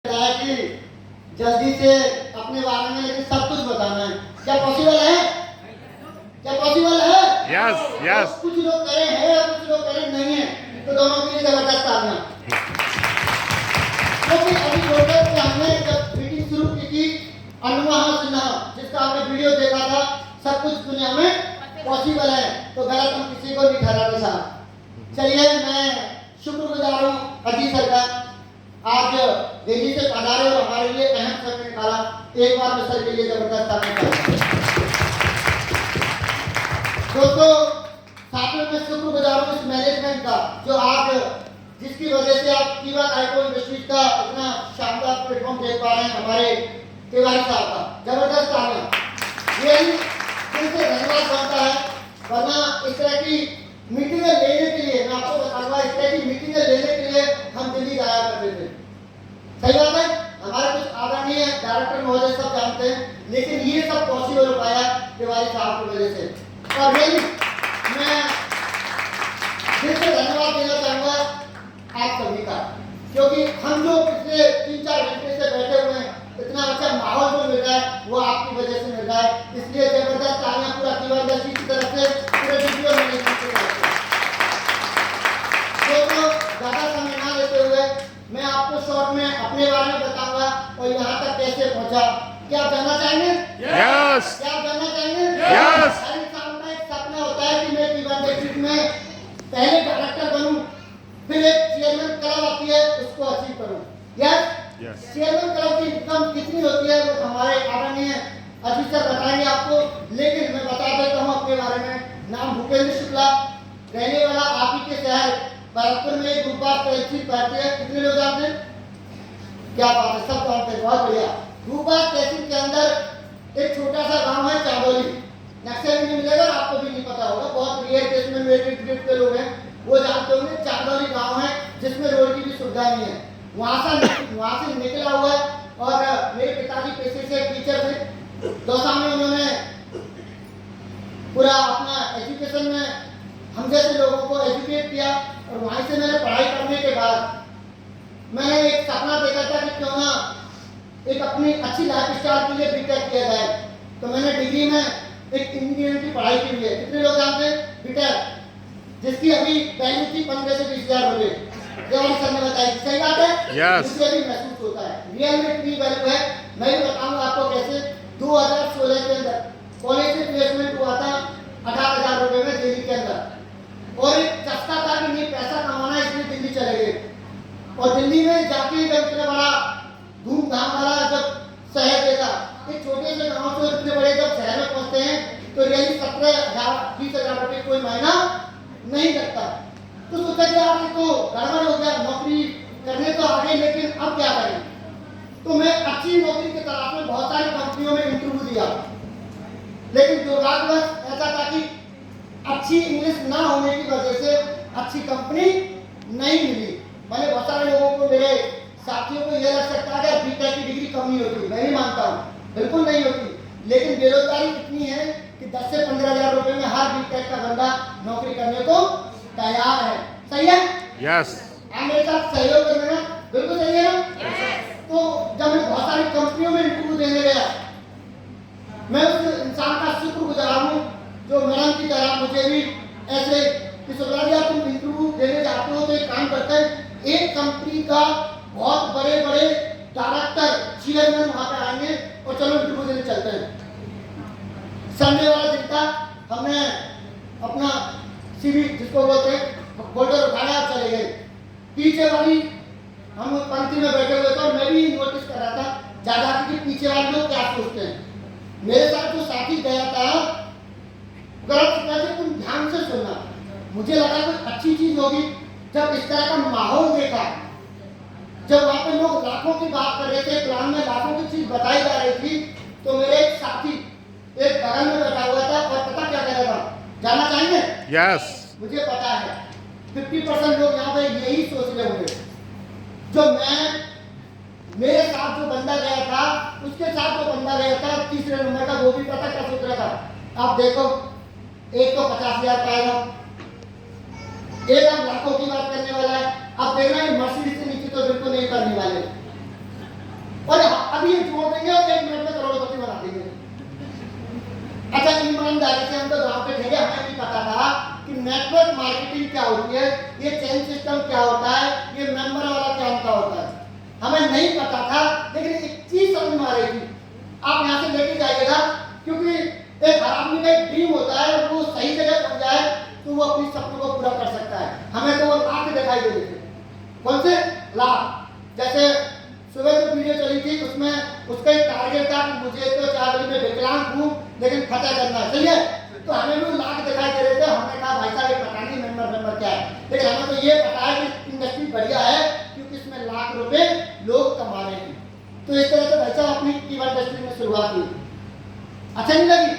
बताया कि जल्दी से अपने बारे में लेकिन सब कुछ बताना है। क्या पॉसिबल है? क्या पॉसिबल है? Yes yes. कुछ लोग करे हैं और कुछ लोग करे नहीं है, तो दोनों के लिए जबरदस्त तालियां। क्योंकि अभी थोड़े से हमने जब मीटिंग शुरू की थी अनमोल सिन्हा, जिसका आपने वीडियो देखा था, सब कुछ दुनिया में पॉसिबल है, तो गलत हम किसी को नहीं ठहराते साहब। चलिए, मैं शुक्रगुजार हूँ अजीत सर का, आज दिल्ली से पधारे और हमारे लिए अहम समय निकाला। एक बार में सर के लिए जबरदस्त तालियां। दोस्तों, साथियों में शुक्रगुजार हूँ इस मैनेजमेंट का, जो आज जिसकी वजह से आप कीवा आइको इंडस्ट्रीज का इतना शानदार प्लेटफॉर्म देख पा रहे हैं, हमारे तिवारी साहब का जबरदस्त तालियां। ये दिल से धन्यवाद बनता है, वरना इस तरह की मीटिंगें लेने के लिए, मैं आपको बताऊंगा, इस तरह की मीटिंगें लेने के लिए हम दिल्ली जाया करते थे। सही बात है, हमारे कुछ आदरणीय डायरेक्टर महोदय सब जानते हैं, लेकिन ये सब पॉसिबल हो पाया तिवारी साहब की वजह से। और यही मैं दिल से धन्यवाद देना चाहूंगा आप सभी का, क्योंकि हम जो पिछले 3-4 घंटे से बैठे हुए हैं, इतना अच्छा माहौल जो मिल रहा है वो आपकी वजह से मिल रहा है। इसलिए जबरदस्त तालियां पूरा कीवा इंडस्ट्री की तरफ से, पूरे वीडियो मैनेजमेंट की तरफ से। तो ज्यादा समय ना लेते हुए मैं आपको शॉर्ट में अपने बारे में बताऊंगा और यहाँ तक कैसे पहुंचा। क्या आप जानना चाहेंगे? यस। क्या आप जानना चाहेंगे? यस। हर इंसान का एक सपना होता है कि मैं कीवा इंडस्ट्री में पहले डायरेक्टर बनूं, फिर एक चेयरमैन क्लब आती है उसको अचीव करूं। यस। चेयरमैन क्लब की इनकम कितनी होती है वो हमारे आदरणीय अजीत सर बताएंगे आपको, लेकिन मैं बता देता हूं अपने बारे में। नाम भूपेंद्र शुक्ला, रहने वाला आप ही के शहर भरतपुर में एक रूपा तहसील पड़ती है। कितने लोग जानते हैं? क्या बात है, सब जानते हैं, बहुत बढ़िया। रूपा तहसील के अंदर एक छोटा सा गांव है चांदोली, नक्शे में नहीं मिलेगा, आपको भी नहीं पता होगा, बहुत रेयर केस में मेरे ग्रेड के लोग हैं वो जानते होंगे। चांदोली गांव है जिसमें रोड की भी सुविधा नहीं है, वहां से निकला हुआ है। और मेरे पिताजी पेशे से टीचर थे, दौसा में उन्होंने पूरा अपना एजुकेशन में हम जैसे लोगों को एजुकेट किया। और वहीं से मैंने पढ़ाई करने के बाद मैंने एक सपना देखा था कि क्यों ना एक अपनी अच्छी लाइफ स्टाइल के लिए बीटेक किया जाए, तो मैंने डिग्री में एक इंजीनियरिंग की पढ़ाई की है। कितने लोग जानते हैं? बीटेक, जिसकी अभी वैल्यू थी 15 से 20,000 रुपए, देवाली सर ने बताई। सही बात है? यस। मुझे भी महसूस होता है, रियल में इतनी वैल्यू है। मैं भी बताऊंगा आपको कैसे। 2016 के अंदर कॉलेज से प्लेसमेंट हुआ था 18,000 रुपए में दिल्ली के अंदर, और एक चस्का था कि नहीं पैसा कमाना है, इसलिए दिल्ली चले गए। और दिल्ली में जाके जब इतना बड़ा धूमधाम वाला जब शहर देखा, एक छोटे से गांव से इतने बड़े जब शहर में पहुंचते हैं, तो रियली 17,000 20,000 रुपए कोई मायना नहीं लगता। तो सोचा कि यार ये तो गड़बड़ हो गया, नौकरी करने तो आ गए, लेकिन अब क्या करें। तो मैं अच्छी नौकरी के तलाश में बहुत सारी कंपनियों में इंटरव्यू दिया, लेकिन दुर्भाग्यवश ऐसा था कि अच्छी इंग्लिश ना होने की वजह से अच्छी कंपनी नहीं मिली। मैंने बहुत सारे लोगों को, मेरे साथियों को यह लग सकता है कि बीटेक की डिग्री कम नहीं होती, मैं भी मानता हूँ बिल्कुल नहीं होती, लेकिन बेरोजगारी इतनी है कि 10 से 15,000 रुपए में हर बीटेक का बंदा नौकरी करने को तैयार है। सही है? यस। आप मेरे साथ सहयोग कर रहे हैं? बिल्कुल सही है ना? तो जब मैं बहुत सारी कंपनियों में इंटरव्यू देने गया, मैं उस इंसान का शुक्रगुजार हूँ जो मैडम की तरह मुझे भी ऐसे कि सुब्राजिया तुम इंटरव्यू देने जाते हो तो एक काम करते हैं, एक कंपनी का बहुत बड़े बड़े डायरेक्टर चेयरमैन वहां पे आएंगे और चलो इंटरव्यू देने चलते हैं। संडे वाला दिन था, हमने अपना सीवी जिसको बोलते हैं फोल्डर उठाया और चले गए। पीछे वाली हम पंक्ति में बैठे हुए थे और मैं भी नोटिस कर रहा था ज्यादा कि पीछे वाले लोग क्या सोचते हैं। मेरे साथ जो साथी गया था गलत, तुम ध्यान से सुनना, मुझे लगा कोई अच्छी चीज होगी। जब इस तरह का माहौल देखा, जब वहां पे लोग लाखों की बात कर रहे थे, प्लान में लाखों की चीज बताई जा रही थी, तो मेरे एक साथी एक बगल में बैठा हुआ था और पता क्या कर रहा था, जानना चाहेंगे? यस। मुझे पता है 50% लोग यहाँ पे यही सोच रहे होंगे जो मैं, मेरे साथ जो बंदा गया था उसके साथ जो बंदा गया था 3रे नंबर का, वो भी पता क्या सोच रहा था। आप देखो, एक तो 50,000 पाएगा, एक अब लाखों की बात करने वाला है, अब देखना मर्सिडीज से नीचे तो बिल्कुल नहीं करने वाले। ये जोड़ देंगे और 1 मिनट में करोड़पति बना देंगे। अच्छा, ईमानदारी से हम तो गाँव के ठेके, हमें भी पता था कि नेटवर्क मार्केटिंग क्या होती है, ये चेन सिस्टम क्या होता है, ये मेंबर वाला क्या होता है, हमें नहीं पता था। लेकिन एक चीज समझ में आ रही थी, आप यहाँ से लेके जाइएगा, क्योंकि एक हर आदमी का एक ड्रीम होता है, और वो सही जगह पहुंच जाए तो वो अपनी सपनों को पूरा कर सकता है। हमें तो वो लाख दिखाई दे रहे थे। कौन से लाख? जैसे सुबह जो वीडियो चली थी उसमें उसका एक टारगेट था कि मुझे तो 4 दिन में विकलांग हूँ लेकिन फतह करना है, सही है। तो हमें भी लाख दिखाई दे रहे थे। हमने कहा भाई साहब ये पता नहीं मेंबर क्या है, लेकिन हमें तो ये पता है कि इंडस्ट्री बढ़िया है क्योंकि इसमें लाख रुपए लोग कमा रहे हैं। तो इस तरह से भाई साहब अपनी कीवर्ड इंडस्ट्री में शुरुआत की। अच्छा नहीं लगी?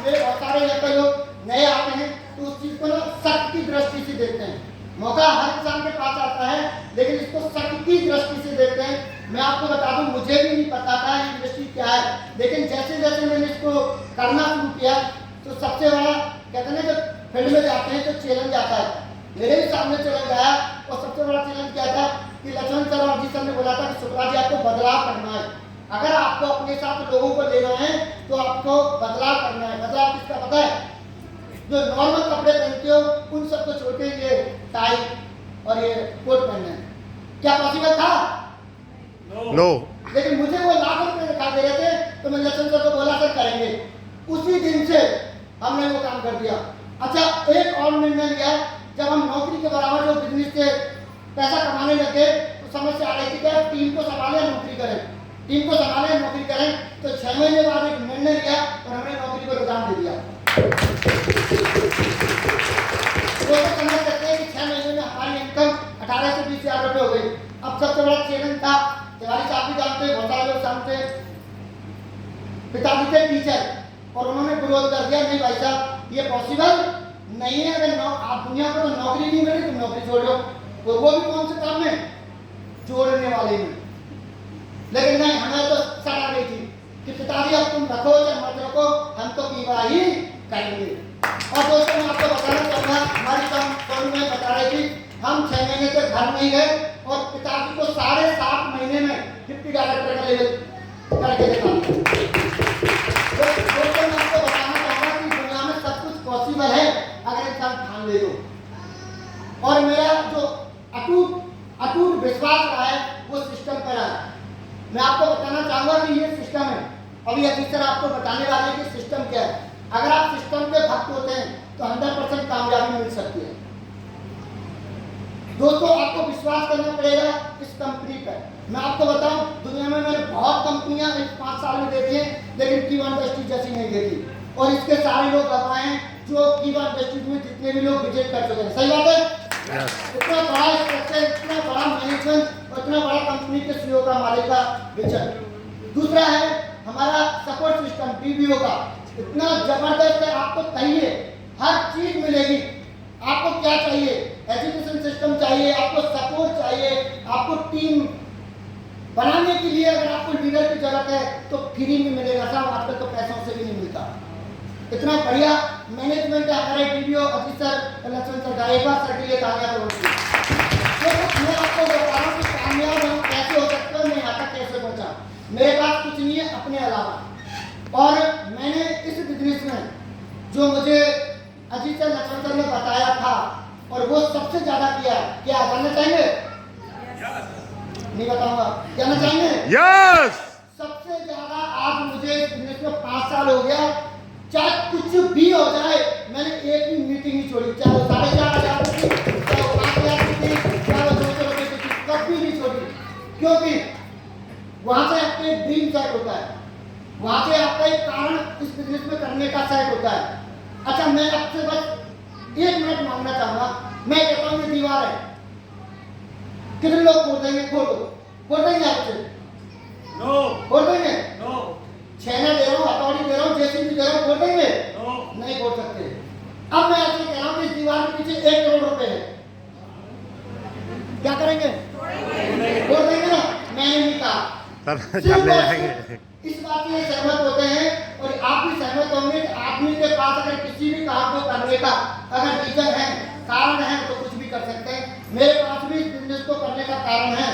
मेरे बहुत सारे यहाँ पे लोग नए आते हैं तो उस चीज को ना शक की दृष्टि से देखते हैं। मौका हर इंसान के पास आता है, लेकिन इसको शक की दृष्टि से देखते हैं। मैं आपको बता दूं, मुझे भी नहीं पता था ये इंडस्ट्री क्या है, लेकिन जैसे जैसे मैंने इसको करना शुरू किया तो सबसे बड़ा कहते हैं ना, जब फील्ड में जाते हैं तो चैलेंज आता है। मेरे भी सामने चैलेंज आया, और सबसे बड़ा चैलेंज क्या था कि लक्ष्मण सर और जी सर ने बोला था कि शुक्ला जी आपको बदलाव करना है। अगर आपको अपने साथ लोगों को लेना है तो आपको बदलाव करना है। बदलाव किसका पता है? जो नॉर्मल कपड़े पहनते हो उन सबको छोड़ के ये टाई और ये कोट पहनना है। क्या पॉसिबल था? नो। लेकिन मुझे वो लाख रुपए दिखा दे रहे थे, तो मैं लक्ष्मण सर को बोला सर करेंगे। उसी दिन से हमने वो काम कर दिया। अच्छा, एक और निर्णय लिया, जब हम नौकरी के बराबर जो बिजनेस से पैसा कमाने लगे तो समस्या आ रही थी कि टीम को संभाले नौकरी करें, टीम को संभाले नौकरी करें। तो 6 महीने बाद एक निर्णय लिया और हमने नौकरी को रिजाइन दे दिया। वो तो समझ सकते हैं कि 6 महीने में हमारी इनकम 18 से 20 हज़ार रुपये हो गई। अब सबसे बड़ा चैलेंज था, तिवारी साहब भी जानते हैं, बहुत सारे लोग जानते हैं, पिताजी थे टीचर और उन्होंने विरोध कर दिया, नहीं भाई साहब ये पॉसिबल नहीं है। अगर आप दुनिया को तो नौकरी नहीं मिली तो नौकरी छोड़ दो। और वो भी कौन से काम में? जोड़ने वाले में। लेकिन नहीं, हमें तो शर्म आ गई थी कि पिताजी अब तुम रखो चाहे मत रखो, हम तो कीवा ही करेंगे। और दोस्तों मैं आपको बताना चाहूँगा, हमारी कम में बता रही थी, हम 6 महीने तक घर नहीं गए और पिताजी को 7.5 महीने में डिप्टी डायरेक्टर का लेवल करके देखा। दोस्तों मैं आपको बताना चाहूँगा कि दुनिया में सब कुछ पॉसिबल है अगर इंसान ठान ले तो। और मेरा जो अटूट विश्वास रहा है वो सिस्टम पर रहा है। मैं आपको बताना चाहूँगा कि ये सिस्टम है। अभी अजीत सर आपको बताने वाले हैं कि सिस्टम क्या है। अगर आप सिस्टम के भक्त होते हैं तो 100% कामयाबी मिल सकती है। दोस्तों आपको विश्वास करना पड़ेगा इस कंपनी पर। मैं आपको बताऊं, दुनिया में मैंने बहुत कंपनियां इस 5 साल में देखी हैं, लेकिन कीवा इंडस्ट्री जैसी नहीं देखी। और इसके सारे लोग गवाह हैं जो कीवा इंडस्ट्री में जितने भी लोग विजिट कर चुके हैं। सही बात है? इतना बड़ा स्ट्रक्चर, इतना बड़ा मैनेजमेंट और इतना बड़ा कंपनी के सीईओ का, मालिक का विजन। दूसरा है हमारा सपोर्ट सिस्टम पीबीओ का, इतना जबरदस्त है। आपको कहिए हर चीज मिलेगी। आपको क्या चाहिए? एजुकेशन सिस्टम चाहिए, आपको सपोर्ट चाहिए, आपको टीम बनाने के लिए अगर आपको लीडर की जरूरत है तो फ्री में मिलेगा। साहब आजकल तो पैसों से भी नहीं मिलता। इतना बढ़िया मैनेजमेंट है हमारे TBO Ajit sir, Laxman sir का। एक बार सर के लिए कामयाब होगी। मैं आपको बता रहा हूँ कि कामयाब हम कैसे हो सकते हो, मैं यहाँ तक कैसे पहुँचा। मेरे पास कुछ नहीं है अपने अलावा। और मैंने इस बिजनेस में जो मुझे अजीत सर, लक्ष्मण सर ने बताया था और वो सबसे ज्यादा किया है। क्या जानना चाहेंगे? नहीं बताऊंगा, जानना चाहेंगे? यस। सबसे ज्यादा आज मुझे इस बिजनेस में 5 साल हो गया, चाहे कुछ भी हो जाए मैंने एक भी मीटिंग नहीं छोड़ी। चाहे वो 4,500 की, चाहे वो 5,000 की थी, चाहे वो 200 रुपये की थी, कभी नहीं छोड़ी। क्योंकि वहां से आपका एक ड्रीम सेट होता है, वहां से आपका एक कारण इस बिजनेस में करने का सेट होता है। अच्छा, मैं आपसे बस 1 मिनट मांगना चाहूंगा। मैं कहता हूँ ये दीवार है, कितने लोग खोल देंगे? खोल देंगे आपसे? नो। खोल देंगे? नो। छेना दे रहा हूँ, हथौड़ी दे रहा हूँ, जेसीबी दे रहा हूँ, खोल देंगे? नो। नहीं खोल सकते। अब मैं आपसे कह रहा हूँ कि इस दीवार के पीछे 1 करोड़ रुपए है, क्या करेंगे? खोल देंगे ना? मैंने नहीं कहा। चल ले जाएंगे। इस बात में सहमत होते हैं और आप भी सहमत होंगे कि आदमी के पास अगर किसी भी काम को करने का अगर रीजन है, कारण है, तो कुछ भी कर सकते हैं। मेरे पास भी इस बिजनेस इसको करने का कारण है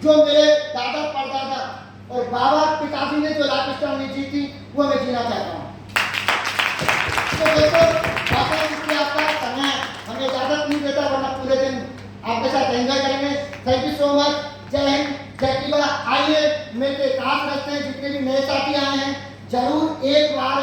जो मेरे दादा परदादा और बाबा पिताजी ने जो लाइफ स्टाइल जी थी वो मैं जीना चाहता हूँ। तो दोस्तों बाबा इसलिए आपका समय हमें इजाजत नहीं देता, वरना पूरे दिन आपके साथ एंजॉय करेंगे। Thank you so much. जय हिंद, जय किबा। आइए मिलकर काश रखते हैं, जितने भी नए साथी आए हैं जरूर एक बार